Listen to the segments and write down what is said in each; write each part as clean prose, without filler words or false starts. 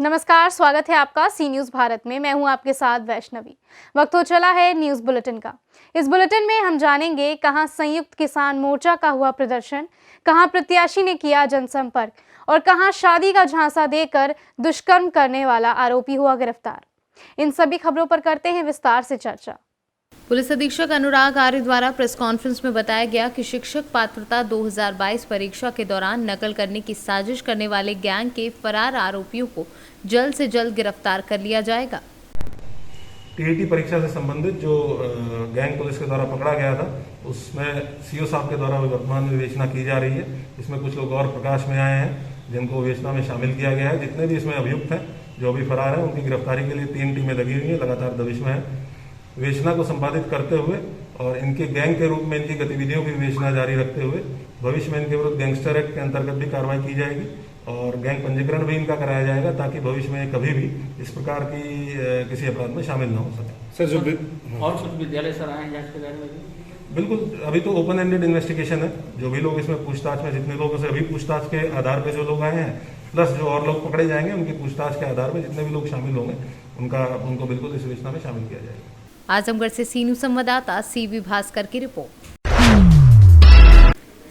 नमस्कार, स्वागत है आपका सी न्यूज़ भारत में। मैं हूं आपके साथ वैष्णवी। वक्त हो चला है न्यूज़ बुलेटिन का। इस बुलेटिन में हम जानेंगे कहां संयुक्त किसान मोर्चा का हुआ प्रदर्शन, कहां प्रत्याशी ने किया जनसंपर्क और कहां शादी का झांसा देकर दुष्कर्म करने वाला आरोपी हुआ गिरफ्तार। इन सभी खबरों पर करते हैं विस्तार से चर्चा। पुलिस अधीक्षक अनुराग आर्य द्वारा प्रेस कॉन्फ्रेंस में बताया गया कि शिक्षक पात्रता 2022 परीक्षा के दौरान नकल करने की साजिश करने वाले गैंग के फरार आरोपियों को जल्द से जल्द गिरफ्तार कर लिया जाएगा। टीईटी परीक्षा से संबंधित जो गैंग पुलिस के द्वारा पकड़ा गया था, उसमें सीओ साहब के द्वारा वर्तमान में विवेचना की जा रही है। इसमें कुछ लोग और प्रकाश में आए हैं जिनको विवेचना में शामिल किया गया है। जितने भी इसमें अभियुक्त हैं जो अभी फरार हैं, उनकी गिरफ्तारी के लिए 3 टीमें लगी हुई हैं, लगातार दबिश में है। विवेचना को संपादित करते हुए और इनके गैंग के रूप में इनकी गतिविधियों की विवेचना जारी रखते हुए भविष्य में इनके विरुद्ध गैंगस्टर एक्ट के अंतर्गत भी कार्रवाई की जाएगी और गैंग पंजीकरण भी इनका कराया जाएगा ताकि भविष्य में कभी भी इस प्रकार की किसी अपराध में शामिल न हो सके। सर, जो और कुछ विद्यालय सर आए हैं जांच के दायरे में? बिल्कुल, अभी तो ओपन एंडेड इन्वेस्टिगेशन है। जो भी लोग इसमें पूछताछ में, जितने लोगों से अभी पूछताछ के आधार पर जो लोग आए हैं, प्लस जो और लोग पकड़े जाएंगे, उनकी पूछताछ के आधार पर जितने भी लोग शामिल होंगे उनको बिल्कुल इस विवेचना में शामिल किया जाएगा। आजमगढ़ से सी न्यूज़ संवाददाता सीवी भास्कर की रिपोर्ट।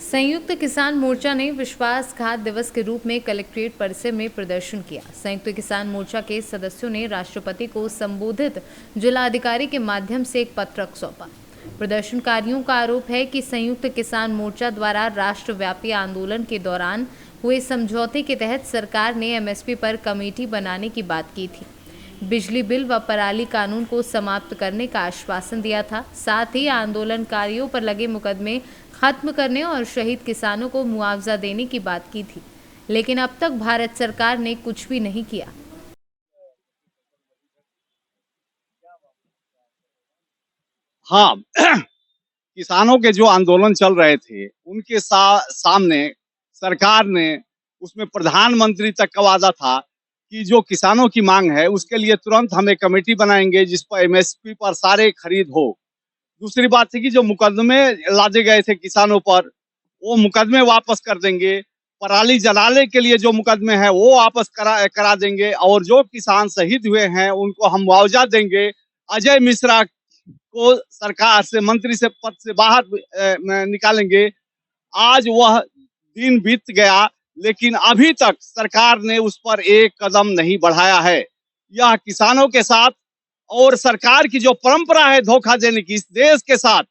संयुक्त किसान मोर्चा ने विश्वासघात दिवस के रूप में कलेक्ट्रेट परिसर में प्रदर्शन किया। संयुक्त किसान मोर्चा के सदस्यों ने राष्ट्रपति को संबोधित जिलाधिकारी के माध्यम से एक पत्रक सौंपा। प्रदर्शनकारियों का आरोप है कि संयुक्त किसान मोर्चा द्वारा राष्ट्रव्यापी आंदोलन के दौरान हुए समझौते के तहत सरकार ने एमएसपी पर कमेटी बनाने की बात की थी, बिजली बिल व पराली कानून को समाप्त करने का आश्वासन दिया था, साथ ही आंदोलनकारियों पर लगे मुकदमे खत्म करने और शहीद किसानों को मुआवजा देने की बात की थी, लेकिन अब तक भारत सरकार ने कुछ भी नहीं किया। हाँ, किसानों के जो आंदोलन चल रहे थे उनके सामने सरकार ने, उसमें प्रधानमंत्री तक का वादा था कि जो किसानों की मांग है उसके लिए तुरंत हम एक कमेटी बनाएंगे जिस पर एमएसपी पर सारे खरीद हो। दूसरी बात थी कि जो मुकदमे लादे गए थे किसानों पर, वो मुकदमे वापस कर देंगे। पराली जलाने के लिए जो मुकदमे हैं वो वापस करा देंगे और जो किसान शहीद हुए हैं उनको हम मुआवजा देंगे। अजय मिश्रा को सरकार से, मंत्री से, पद से बाहर निकालेंगे। आज वह दिन बीत गया लेकिन अभी तक सरकार ने उस पर एक कदम नहीं बढ़ाया है। यह किसानों के साथ और सरकार की जो परंपरा है धोखा देने की इस देश के साथ,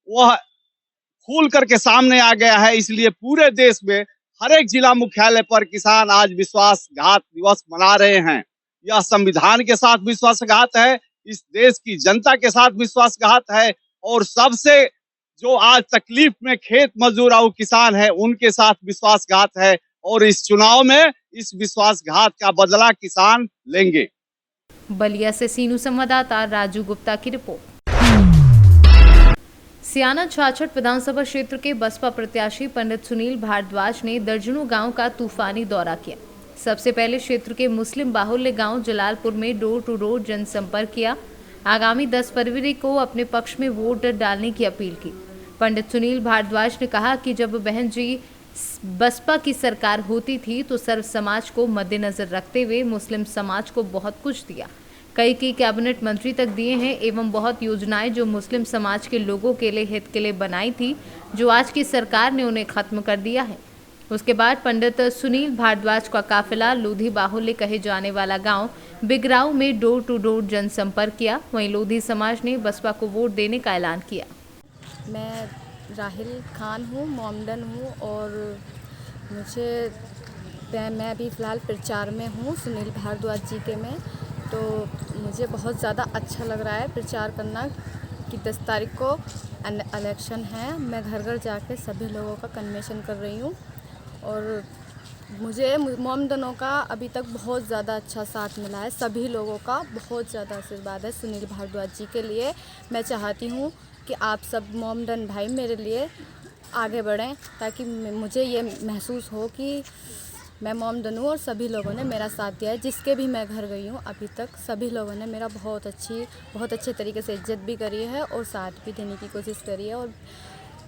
वह खुल करके सामने आ गया है। इसलिए पूरे देश में हर एक जिला मुख्यालय पर किसान आज विश्वासघात दिवस मना रहे हैं। यह संविधान के साथ विश्वासघात है, इस देश की जनता के साथ विश्वासघात है और सबसे जो आज तकलीफ में खेत मजदूर और किसान है उनके साथ विश्वासघात है और इस चुनाव में इस विश्वासघात का बदला किसान लेंगे। बलिया से सी न्यूज़ संवाददाता राजू गुप्ता की रिपोर्ट। सियाना छाछठ विधानसभा क्षेत्र के बसपा प्रत्याशी पंडित सुनील भारद्वाज ने दर्जनों गांव का तूफानी दौरा किया। सबसे पहले क्षेत्र के मुस्लिम बाहुल्य गांव जलालपुर में डोर टू डोर जनसंपर्क किया। आगामी 10 फरवरी को अपने पक्ष में वोट डालने की अपील की। पंडित सुनील भारद्वाज ने कहा कि जब बहन जी बसपा की सरकार होती थी तो सर्व समाज को मद्देनजर रखते हुए मुस्लिम समाज को बहुत कुछ दिया, कई कैबिनेट मंत्री तक दिए हैं एवं बहुत योजनाएं जो मुस्लिम समाज के लोगों के लिए हित के लिए बनाई थी, जो आज की सरकार ने उन्हें खत्म कर दिया है। उसके बाद पंडित सुनील भारद्वाज का काफिला लोधी बाहुल्य कहे जाने वाला गांव बिगराव में डोर टू डोर जनसंपर्क किया। वहीं लोधी समाज ने बसपा को वोट देने का ऐलान किया। मैं राहिल खान हूँ, मोमडन हूँ और मैं अभी फ़िलहाल प्रचार में हूँ सुनील भारद्वाज जी के में। तो मुझे बहुत ज़्यादा अच्छा लग रहा है प्रचार करना कि 10 तारीख को इलेक्शन है। मैं घर घर जाके सभी लोगों का कन्वेंशन कर रही हूँ और मुझे मोमडनों का अभी तक बहुत ज़्यादा अच्छा साथ मिला है। सभी लोगों का बहुत ज़्यादा आशीर्वाद है सुनील भारद्वाज जी के लिए। मैं चाहती हूँ कि आप सब मोमडन भाई मेरे लिए आगे बढ़ें ताकि मुझे ये महसूस हो कि मैं मोमडन हूँ और सभी लोगों ने मेरा साथ दिया है। जिसके भी मैं घर गई हूँ अभी तक सभी लोगों ने मेरा बहुत अच्छे तरीके से इज्जत भी करी है और साथ भी देने की कोशिश करी है। और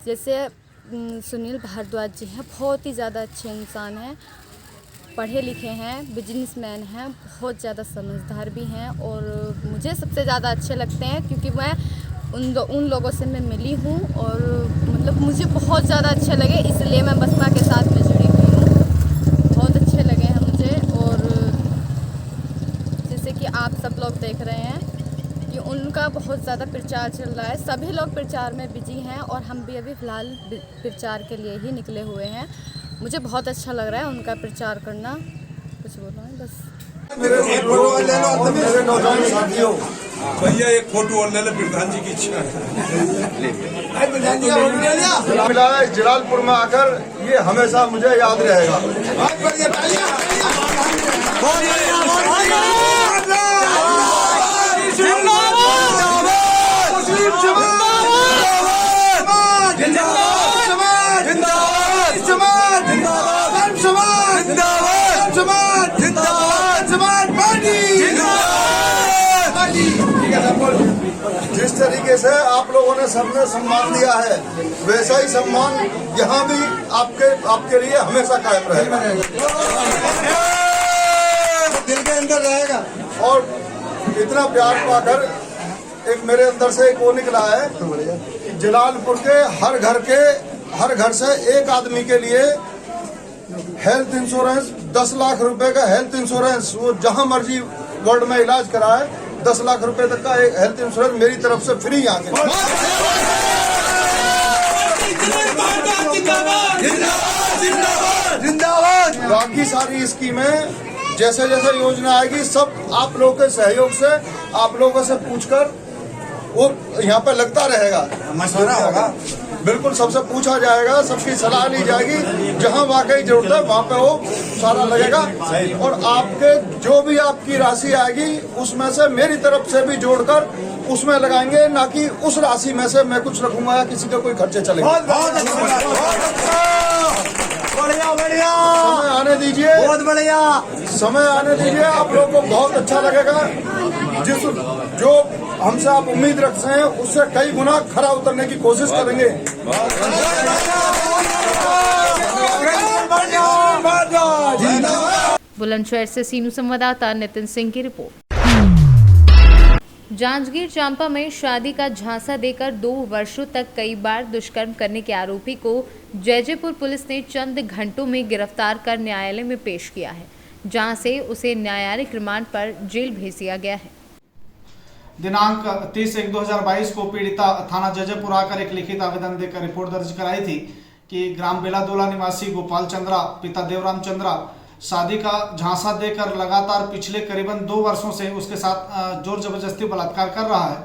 जैसे सुनील भारद्वाज जी हैं, बहुत ही ज़्यादा अच्छे इंसान हैं पढ़े लिखे हैं, बिजनेसमैन हैं, बहुत ज़्यादा समझदार भी हैं और मुझे सबसे ज़्यादा अच्छे लगते हैं क्योंकि मैं उन लोगों से मैं मिली हूँ और मतलब मुझे बहुत ज़्यादा अच्छे लगे, इसलिए मैं बसपा के साथ में जुड़ी हुई हूँ। बहुत अच्छे लगे हैं मुझे और जैसे कि आप सब लोग देख रहे हैं कि उनका बहुत ज़्यादा प्रचार चल रहा है, सभी लोग प्रचार में बिजी हैं और हम भी अभी फ़िलहाल प्रचार के लिए ही निकले हुए हैं। मुझे बहुत अच्छा लग रहा है उनका प्रचार करना। कुछ बोलना है बस। एक फोटो और ले लो तो मेरे नौजवान साथियों, भैया एक फोटो और ले लो, प्रधान जी की इच्छा है। मिला है जलालपुर में आकर, ये हमेशा मुझे याद रहेगा। जिस तरीके से आप लोगों ने सबने सम्मान दिया है, वैसा ही सम्मान यहाँ भी आपके लिए हमेशा कायम रहेगा, दिल के अंदर रहेगा। और इतना प्यार पाकर एक मेरे अंदर से एक वो निकला है कि जलालपुर के हर घर से एक आदमी के लिए हेल्थ इंश्योरेंस, 10 लाख रुपए का हेल्थ इंश्योरेंस, वो जहां मर्जी वर्ल्ड में इलाज कराए 10 लाख रुपए तक का एक हेल्थ इंश्योरेंस मेरी तरफ से फ्री यहाँ के। जिंदाबाद। बाकी सारी स्कीमें जैसे जैसे योजना आएगी सब आप लोगों के सहयोग से, आप लोगों से पूछकर वो यहाँ पे लगता रहेगा, मशवरा होगा, बिल्कुल सबसे पूछा जाएगा, सबकी सलाह ली जाएगी, जहाँ वाकई जरूरत है वहाँ पे वो सारा लगेगा। और आपके जो भी आपकी राशि आएगी उसमें से मेरी तरफ से भी जोड़कर उसमें लगाएंगे, ना कि उस राशि में से मैं कुछ रखूंगा या किसी के कोई खर्चे चलेंगे। बढ़िया समय आने दीजिए, बहुत बढ़िया समय आने दीजिए, आप लोगों को बहुत अच्छा लगेगा। जो हमसे आप उम्मीद रखते हैं उससे कई गुना खरा उतरने की कोशिश करेंगे। बुलंदशहर से सीनू संवाददाता नितिन सिंह की रिपोर्ट। जांजगीर चांपा में शादी का झांसा देकर 2 वर्षों तक कई बार दुष्कर्म करने के आरोपी को जैजेपुर पुलिस ने चंद घंटों में गिरफ्तार कर न्यायालय में पेश किया है, जहां से उसे न्यायिक रिमांड पर जेल भेज दिया गया है। दिनांक 30/1/2022 को पीड़िता थाना जैजेपुर आकर एक लिखित आवेदन देकर रिपोर्ट दर्ज कराई थी कि ग्राम बेलादोला निवासी गोपाल चंद्रा पिता देवराम चंद्रा शादी का झांसा देकर लगातार पिछले करीबन 2 वर्षों से उसके साथ जोर जबरदस्ती बलात्कार कर रहा है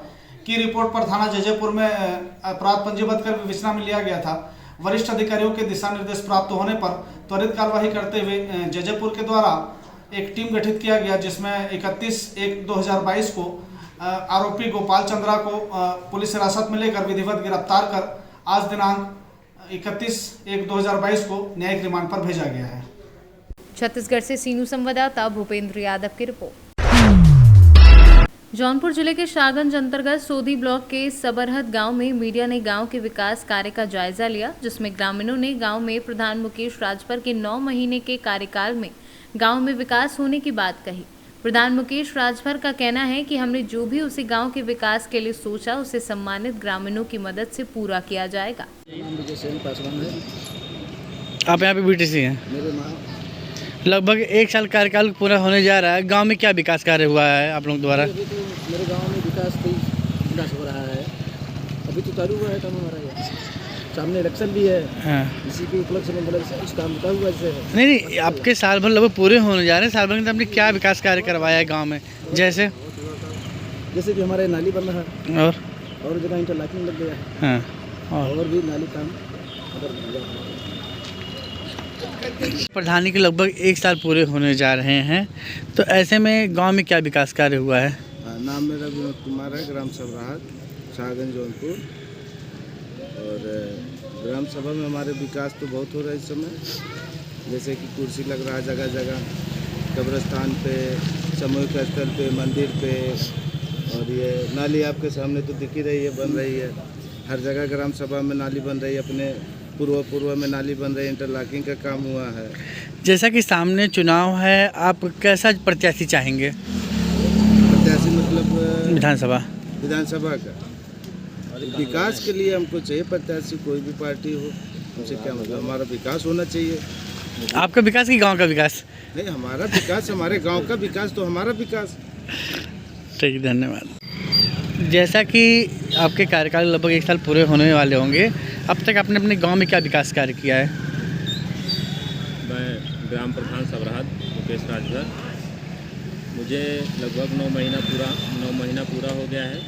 की रिपोर्ट पर थाना जैजेपुर में अपराध पंजीबद्ध कर विवेचना में लिया गया था। वरिष्ठ अधिकारियों के दिशा निर्देश प्राप्त होने पर त्वरित कार्रवाई करते हुए जैजेपुर के द्वारा एक टीम गठित किया गया, जिसमें 31/1/2022 को आरोपी गोपाल चंद्रा को पुलिस हिरासत में लेकर विधिवत गिरफ्तार कर आज दिनांक 31/1/2022 को न्यायिक रिमांड पर भेजा गया है। छत्तीसगढ़ से सीनू संवाददाता भूपेंद्र यादव की रिपोर्ट। जौनपुर जिले के शाहगंज अंतर्गत सोधी ब्लॉक के सबरहत गांव में मीडिया ने गांव के विकास कार्य का जायजा लिया, जिसमें ग्रामीणों ने गांव में प्रधान मुकेश राजभर के 9 महीने के कार्यकाल में गांव में विकास होने की बात कही। प्रधान मुकेश राजभर का कहना है कि हमने जो भी उसे गांव के विकास के लिए सोचा उसे सम्मानित ग्रामीणों की मदद से पूरा किया जाएगा। आप यहाँ पे बीटीसी हैं, लगभग 1 साल कार्यकाल पूरा होने जा रहा है। गांव में क्या विकास कार्य हुआ है आप लोगों द्वारा? मेरे गांव में विकास हो रहा है, अभी तो चालू हुआ है काम हमारा, यहाँ सामने इलेक्शन भी है। हाँ। इसी के उपलक्ष्य में मतलब कुछ काम रुका हुआ है। नहीं, आपके साल भर लगभग पूरे होने जा रहे हैं। साल भर में आपने क्या विकास कार्य करवाया है गाँव में? जैसे कि हमारे नाली बन रहा है और जगह इंटरलॉकिंग लग गया है। हाँ। और भी नाली काम। प्रधानी के लगभग 1 साल पूरे होने जा रहे हैं, तो ऐसे में गांव में क्या विकास कार्य हुआ है? नाम मेरा विनोद कुमार है, ग्राम सभा शाहगंज जौनपुर। और ग्राम सभा में हमारे विकास तो बहुत हो रहा है इस समय, जैसे कि कुर्सी लग रहा है जगह जगह, कब्रिस्तान पे, सामूहिक स्थल पे, मंदिर पे। और ये नाली आपके सामने तो दिख ही रही है, बन रही है हर जगह। ग्राम सभा में नाली बन रही है, अपने पूर्व में नाली बन रही है, इंटरलॉकिंग का काम हुआ है। जैसा कि सामने चुनाव है, आप कैसा प्रत्याशी चाहेंगे? प्रत्याशी मतलब विधानसभा का विकास के लिए हमको चाहिए प्रत्याशी, कोई भी पार्टी हो, हमसे क्या मतलब, हमारा विकास होना चाहिए। आपका विकास कि गांव का विकास? नहीं, हमारा विकास, हमारे गांव का विकास तो हमारा विकास। ठीक, धन्यवाद। जैसा कि आपके कार्यकाल लगभग 1 साल पूरे होने वाले होंगे, अब तक आपने अपने गांव में क्या विकास कार्य किया है? मैं ग्राम प्रधान सबराहत मुकेश राजभर, मुझे लगभग 9 महीना पूरा हो गया है।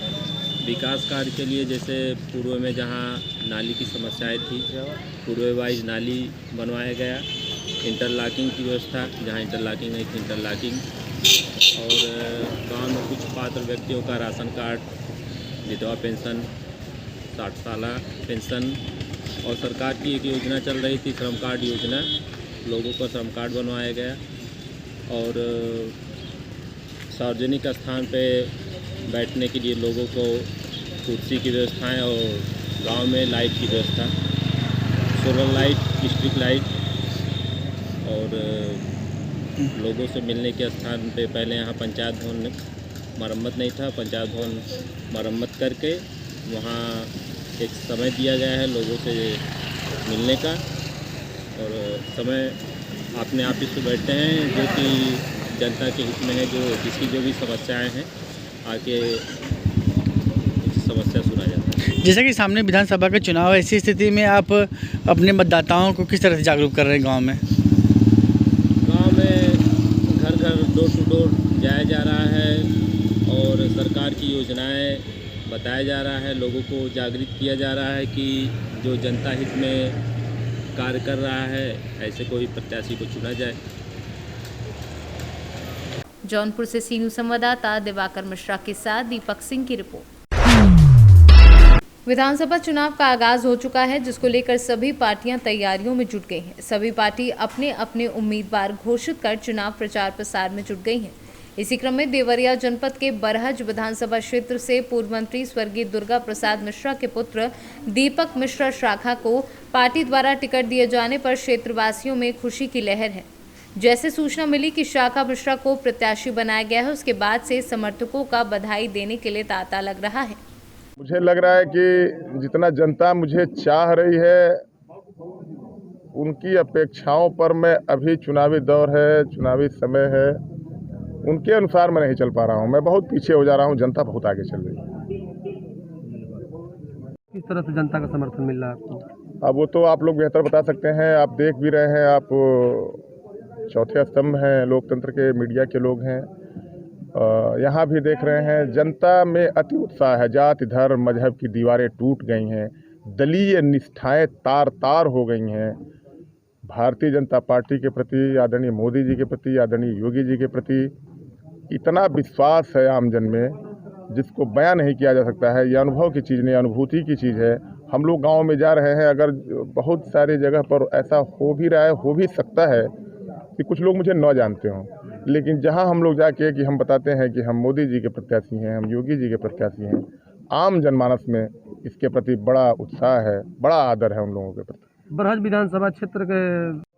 विकास कार्य के लिए जैसे पूर्व में जहां नाली की समस्याएं थी, पूर्व वाइज नाली बनवाया गया, इंटरलॉकिंग की व्यवस्था, जहां इंटरलॉकिंग नहीं थी इंटरलॉकिंग, और गांव में कुछ पात्र व्यक्तियों का राशन कार्ड, विधवा पेंशन, 60 साल पेंशन, और सरकार की एक योजना चल रही थी श्रम कार्ड योजना, लोगों को श्रम कार्ड बनवाया गया, और सार्वजनिक स्थान पे बैठने के लिए लोगों को कुर्सी की व्यवस्थाएं, और गांव में लाइट की व्यवस्था, सोलर लाइट, स्ट्रीट लाइट, और लोगों से मिलने के स्थान पे पहले यहाँ पंचायत भवन मरम्मत नहीं था, पंचायत भवन मरम्मत करके वहाँ एक समय दिया गया है लोगों से मिलने का, और समय अपने ऑफिस पे बैठते हैं जो कि जनता के हित में है, जो जिसकी जो भी समस्याएं हैं आके समस्या सुना जाता है। जैसा कि सामने विधानसभा का चुनाव है, ऐसी स्थिति में आप अपने मतदाताओं को किस तरह से जागरूक कर रहे हैं गांव में? गांव में घर घर डोर टू डोर जाया जा रहा है, और सरकार की योजनाएं बताया जा रहा है, लोगों को जागृत किया जा रहा है कि जो जनता हित में कार्य कर रहा है ऐसे कोई प्रत्याशी को चुना जाए। जौनपुर से सी न्यूज़ संवाददाता दिवाकर मिश्रा के साथ दीपक सिंह की रिपोर्ट। विधानसभा चुनाव का आगाज हो चुका है, जिसको लेकर सभी पार्टियां तैयारियों में जुट गई हैं। सभी पार्टी अपने अपने उम्मीदवार घोषित कर चुनाव प्रचार प्रसार में जुट गई हैं। इसी क्रम में देवरिया जनपद के बरहज विधानसभा क्षेत्र से पूर्व मंत्री स्वर्गीय दुर्गा प्रसाद मिश्रा के पुत्र दीपक मिश्रा शाखा को पार्टी द्वारा टिकट दिए जाने पर क्षेत्रवासियों में खुशी की लहर है। जैसे सूचना मिली कि शाखा मिश्रा को प्रत्याशी बनाया गया है, उसके बाद से समर्थकों का बधाई देने के लिए तांता लग रहा है। मुझे लग रहा है कि जितना जनता मुझे चाह रही है, उनकी अपेक्षाओं पर मैं अभी चुनावी दौर है, चुनावी समय है, उनके अनुसार मैं नहीं चल पा रहा हूं। मैं बहुत पीछे हो जा रहा हूं, जनता बहुत आगे चल रही है। किस तरह से जनता का समर्थन मिल रहा है आपको? अब वो तो आप लोग बेहतर बता सकते हैं, आप देख भी रहे हैं, आप चौथे स्तंभ हैं लोकतंत्र के, मीडिया के लोग हैं, यहाँ भी देख रहे हैं। जनता में अति उत्साह है, जाति धर्म मजहब की दीवारें टूट गई हैं, दलीय निष्ठाएं तार तार हो गई हैं। भारतीय जनता पार्टी के प्रति, आदरणीय मोदी जी के प्रति, आदरणीय योगी जी के प्रति इतना विश्वास है आमजन में, जिसको बयां नहीं किया जा सकता है। यह अनुभव की चीज़ नहीं, अनुभूति की चीज़ है। हम लोग गांव में जा रहे हैं, अगर बहुत सारी जगह पर ऐसा हो भी रहा है, हो भी सकता है कि कुछ लोग मुझे न जानते हों, लेकिन जहां हम लोग जाके कि हम बताते हैं कि हम मोदी जी के प्रत्याशी हैं, हम योगी जी के प्रत्याशी हैं, आम जनमानस में इसके प्रति बड़ा उत्साह है, बड़ा आदर है उन लोगों के प्रति। बरहज विधानसभा क्षेत्र के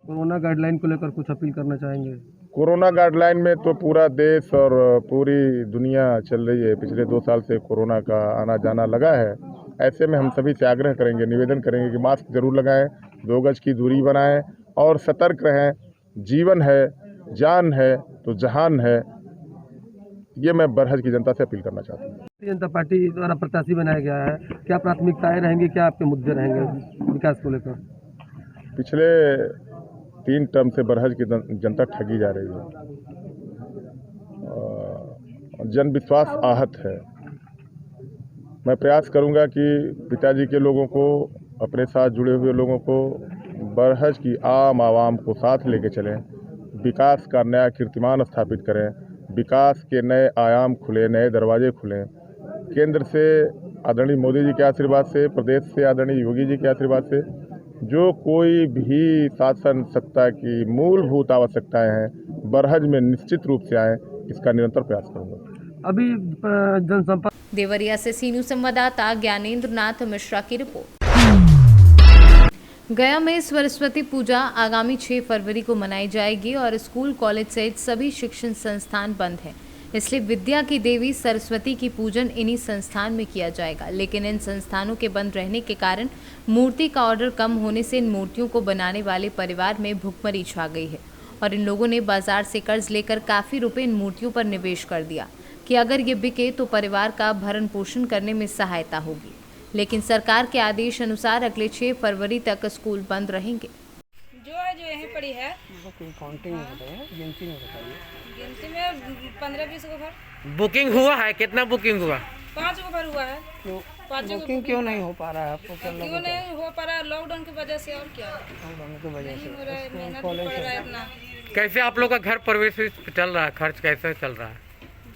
कोरोना गाइडलाइन को लेकर कुछ अपील करना चाहेंगे? कोरोना गाइडलाइन में तो पूरा देश और पूरी दुनिया चल रही है। पिछले 2 साल से कोरोना का आना जाना लगा है। ऐसे में हम सभी से आग्रह करेंगे, निवेदन करेंगे कि मास्क जरूर लगाएं, 2 गज की दूरी बनाएं और सतर्क रहें। जीवन है, जान है तो जहान है। ये मैं बरहज की जनता से अपील करना चाहता हूँ। भारतीय जनता पार्टी द्वारा प्रत्याशी बनाया गया है, क्या प्राथमिकताएं रहेंगी, क्या आपके मुद्दे रहेंगे विकास को लेकर? पिछले 3 टर्म से बरहज की जनता ठगी जा रही है, जन विश्वास आहत है। मैं प्रयास करूंगा कि पिताजी के लोगों को, अपने साथ जुड़े हुए लोगों को, बरहज की आम आवाम को साथ लेके चलें, विकास का नया कीर्तिमान स्थापित करें, विकास के नए आयाम खुले, नए दरवाजे खुलें। केंद्र से आदरणीय मोदी जी के आशीर्वाद से, प्रदेश से आदरणीय योगी जी के आशीर्वाद से जो कोई भी शासन सत्ता की मूलभूत आवश्यकताएं हैं, बरहज में निश्चित रूप से आए, इसका निरंतर प्रयास करूंगा। अभी जनसंपर्क। देवरिया से सी न्यूज़ संवाददाता ज्ञानेंद्र नाथ मिश्रा की रिपोर्ट। गया में सरस्वती पूजा आगामी 6 फरवरी को मनाई जाएगी और स्कूल, कॉलेज सहित सभी शिक्षण संस्थान बंद हैं। इसलिए विद्या की देवी सरस्वती की पूजन इन्हीं संस्थान में किया जाएगा। लेकिन इन संस्थानों के बंद रहने के कारण मूर्ति का ऑर्डर कम होने से इन मूर्तियों को बनाने वाले परिवार में भुखमरी छा गई है और इन लोगों ने बाजार से कर्ज लेकर काफ़ी रुपए इन मूर्तियों पर निवेश कर दिया कि अगर ये बिके तो परिवार का भरण पोषण करने में सहायता होगी। लेकिन सरकार के आदेश अनुसार अगले 6 फरवरी तक स्कूल बंद रहेंगे। जो यहीं पड़ी है काउंटिंग में बताइए, गिनती में बताइए। गिनती में 15-20 को घर बुकिंग हुआ है। कितना बुकिंग हुआ? 5 को घर हुआ है। बुकिंग क्यों नहीं हो पा रहा है आपको? क्यों नहीं हो पा रहा है? लॉकडाउन की वजह से। और क्या लॉकडाउन की वजह से हो रहा है, मेहनत पड़ रहा है इतना। कैसे आप लोग का घर प्रवेश चल रहा है? खर्च कैसे चल रहा है?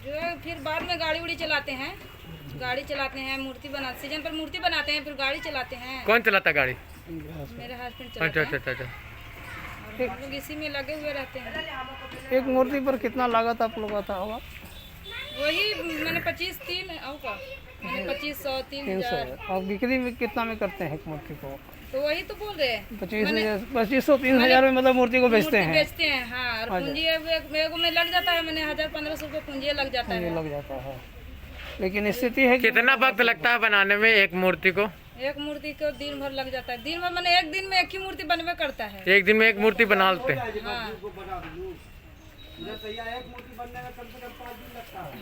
जो है फिर बाद में गाड़ी उड़ी चलाते हैं, मूर्ति बनाते, सीजन पर मूर्ति बनाते हैं, फिर गाड़ी चलाते हैं। कौन चलाता गाड़ी? मेरे हस्बैंड चलाते हैं। अच्छा। हम लोग इसी में लगे हुए रहते हैं। एक मूर्ति पर कितना लागत आप लोग आता होगा? वही मैंने 2500 3000। और बिक्री में कितना में करते हैं एक मूर्ति को? तो वही तो बोल रहे हैं 2500 3000 में मतलब मूर्ति को बेचते हैं। हाँ, और पूंजी में लग जाता है, मैंने 1500 रुपये पूंजी लग जाता है। लेकिन स्थिति है कितना वक्त लगता है बनाने में एक मूर्ति को? एक मूर्ति को दिन भर लग जाता है। दिन भर मैंने एक दिन में एक ही मूर्ति बनवे करता है। एक दिन में एक मूर्ति बना लेते हैं।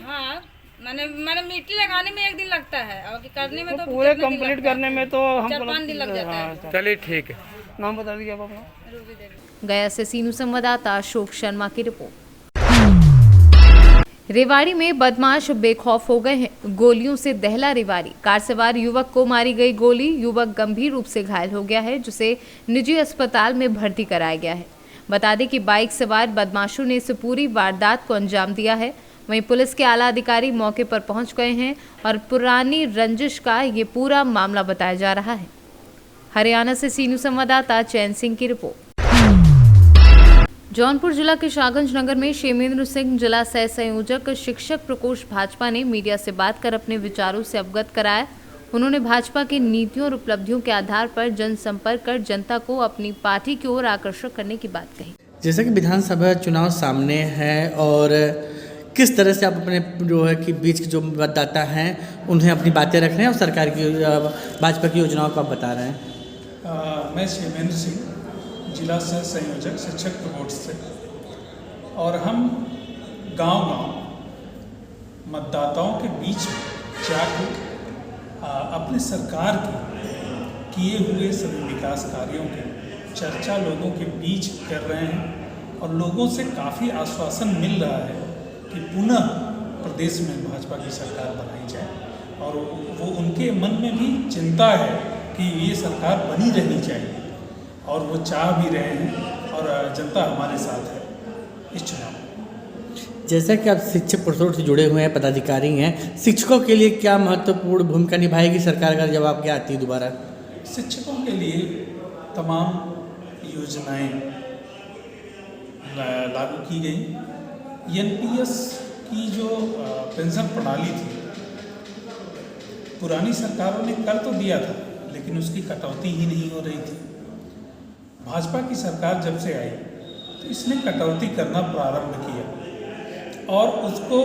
हाँ, मैंने मिट्टी लगाने में एक दिन लगता है और करने में तो पूरे कंप्लीट करने में तो 4-5 दिन लग जाता है। चलिए ठीक है। नाम बता दीजिए आप अपना। रूबी देवी। गया से सीनू संवाददाता अशोक शर्मा की रिपोर्ट। रेवाड़ी में बदमाश बेखौफ हो गए हैं। गोलियों से दहला रेवाड़ी। कार सवार युवक को मारी गई गोली। युवक गंभीर रूप से घायल हो गया है, जिसे निजी अस्पताल में भर्ती कराया गया है। बता दें कि बाइक सवार बदमाशों ने इस पूरी वारदात को अंजाम दिया है। वहीं पुलिस के आला अधिकारी मौके पर पहुंच गए हैं और पुरानी रंजिश का ये पूरा मामला बताया जा रहा है। हरियाणा से सीनू संवाददाता चैन सिंह की रिपोर्ट। जौनपुर जिला के शाहगंज नगर में शेमेंद्र सिंह जिला सह संयोजक शिक्षक प्रकोष्ठ भाजपा ने मीडिया से बात कर अपने विचारों से अवगत कराया। उन्होंने भाजपा की नीतियों और उपलब्धियों के आधार पर जनसंपर्क कर जनता को अपनी पार्टी की ओर आकर्षक करने की बात कही। जैसे कि विधानसभा चुनाव सामने है और किस तरह से आप अपने जो है कि बीच के जो मतदाता हैं उन्हें अपनी बातें रख रहे हैं और सरकार की भाजपा की योजनाओं को आप बता रहे हैं। मैं शेमेंद्र सिंह जिला सह संयोजक शिक्षक प्रकोष्ठ से, और हम गांव-गांव मतदाताओं के बीच में जाकर अपने सरकार के किए हुए सभी विकास कार्यों की चर्चा लोगों के बीच कर रहे हैं और लोगों से काफ़ी आश्वासन मिल रहा है कि पुनः प्रदेश में भाजपा की सरकार बनाई जाए और वो उनके मन में भी चिंता है कि ये सरकार बनी रहनी चाहिए और वो चाह भी रहे हैं और जनता हमारे साथ है इस चुनाव में। जैसा कि आप शिक्षक प्रकोष्ठ से जुड़े हुए हैं, पदाधिकारी हैं, शिक्षकों के लिए क्या महत्वपूर्ण भूमिका निभाएगी सरकार का जब आपकी आती है दोबारा? शिक्षकों के लिए तमाम योजनाएं लागू की गई। एनपीएस की जो पेंशन प्रणाली थी, पुरानी सरकारों ने कर तो दिया था लेकिन उसकी कटौती ही नहीं हो रही थी। भाजपा की सरकार जब से आई तो इसने कटौती करना प्रारंभ किया और उसको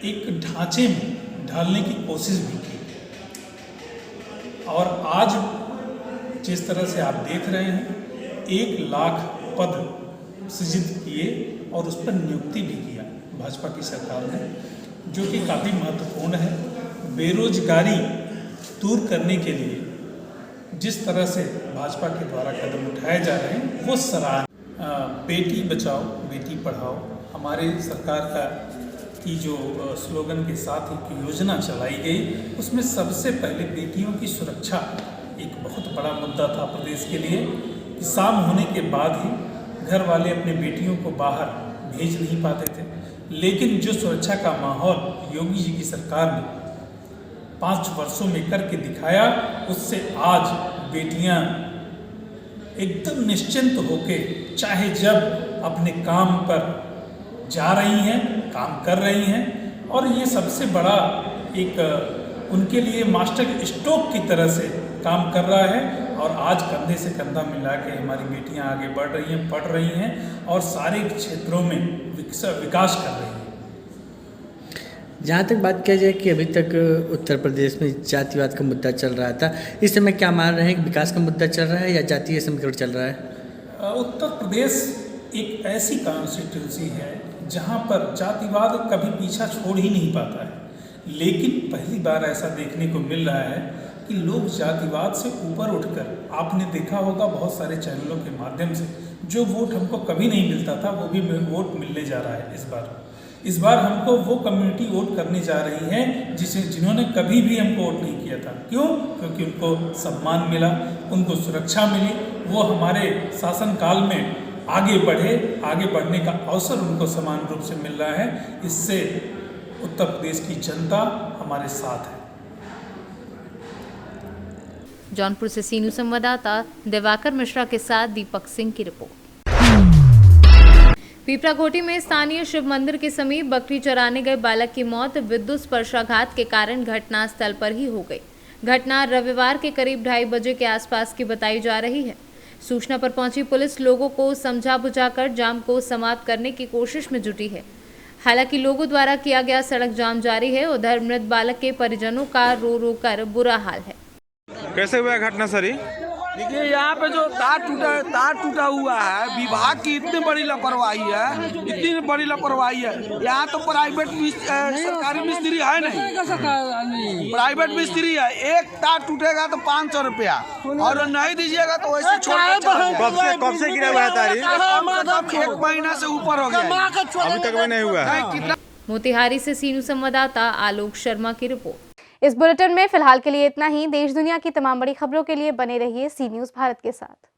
एक ढांचे में ढालने की कोशिश भी की। और आज जिस तरह से आप देख रहे हैं 1 लाख पद सृजित किए और उस पर नियुक्ति भी किया भाजपा की सरकार ने, जो कि काफ़ी महत्वपूर्ण है। बेरोजगारी दूर करने के लिए जिस तरह से भाजपा के द्वारा कदम उठाए जा रहे हैं वो सराहनीय। बेटी बचाओ बेटी पढ़ाओ हमारे सरकार का की जो स्लोगन के साथ एक योजना चलाई गई, उसमें सबसे पहले बेटियों की सुरक्षा एक बहुत बड़ा मुद्दा था प्रदेश के लिए कि शाम होने के बाद ही घर वाले अपने बेटियों को बाहर भेज नहीं पाते थे। लेकिन जो सुरक्षा का माहौल योगी जी की सरकार ने 5 वर्षों में करके दिखाया, उससे आज बेटियां एकदम निश्चिंत होके चाहे जब अपने काम पर जा रही हैं, काम कर रही हैं, और ये सबसे बड़ा एक उनके लिए मास्टर स्ट्रोक की तरह से काम कर रहा है। और आज कंधे से कंधा मिला के हमारी बेटियां आगे बढ़ रही हैं, पढ़ रही हैं और सारे क्षेत्रों में विकास कर रही हैं। जहाँ तक बात किया जाए कि अभी तक उत्तर प्रदेश में जातिवाद का मुद्दा चल रहा था, इस समय क्या मान रहे हैं कि विकास का मुद्दा चल रहा है या जातीय समीकरण चल रहा है? उत्तर प्रदेश एक ऐसी कॉन्स्टिट्यूंसी है जहाँ पर जातिवाद कभी पीछा छोड़ ही नहीं पाता है, लेकिन पहली बार ऐसा देखने को मिल रहा है कि लोग जातिवाद से ऊपर उठकर, आपने देखा होगा बहुत सारे चैनलों के माध्यम से, जो वोट हमको कभी नहीं मिलता था वो भी वोट मिलने जा रहा है। इस बार हमको वो कम्युनिटी वोट करने जा रही है जिन्होंने कभी भी हमको वोट नहीं किया था। क्यों? क्योंकि उनको सम्मान मिला, उनको सुरक्षा मिली, वो हमारे शासनकाल में आगे बढ़ने का अवसर उनको समान रूप से मिल रहा है। इससे उत्तर प्रदेश की जनता हमारे साथ है। जौनपुर से सीनू संवाददाता दिवाकर मिश्रा के साथ दीपक सिंह की रिपोर्ट। पीपराकोटी में स्थानीय शिव मंदिर के समीप बकरी चराने गए बालक की मौत विद्युत स्पर्शाघात के कारण घटनास्थल पर ही हो गई। घटना रविवार के करीब 2:30 बजे के आसपास की बताई जा रही है। सूचना पर पहुंची पुलिस लोगों को समझा बुझाकर जाम को समाप्त करने की कोशिश में जुटी है। हालांकि लोगों द्वारा किया गया सड़क जाम जारी है। उधर मृत बालक के परिजनों का रो रो कर बुरा हाल है। कैसे हुआ घटना सर? देखिए, यहाँ पे जो तार टूटा हुआ है, विभाग की इतनी बड़ी लापरवाही है, यहाँ तो प्राइवेट सरकारी मिस्त्री है नहीं, प्राइवेट मिस्त्री है। एक तार टूटेगा तो 500 रुपया और नहीं दीजिएगा तो वैसे कब से गिरा हुआ है तार? 1 महीना से ऊपर हो गया, अभी तक भी नहीं हुआ है। मोतिहारी से सीनू संवाददाता आलोक शर्मा की रिपोर्ट। इस बुलेटिन में फिलहाल के लिए इतना ही। देश दुनिया की तमाम बड़ी खबरों के लिए बने रहिए सी न्यूज़ भारत के साथ।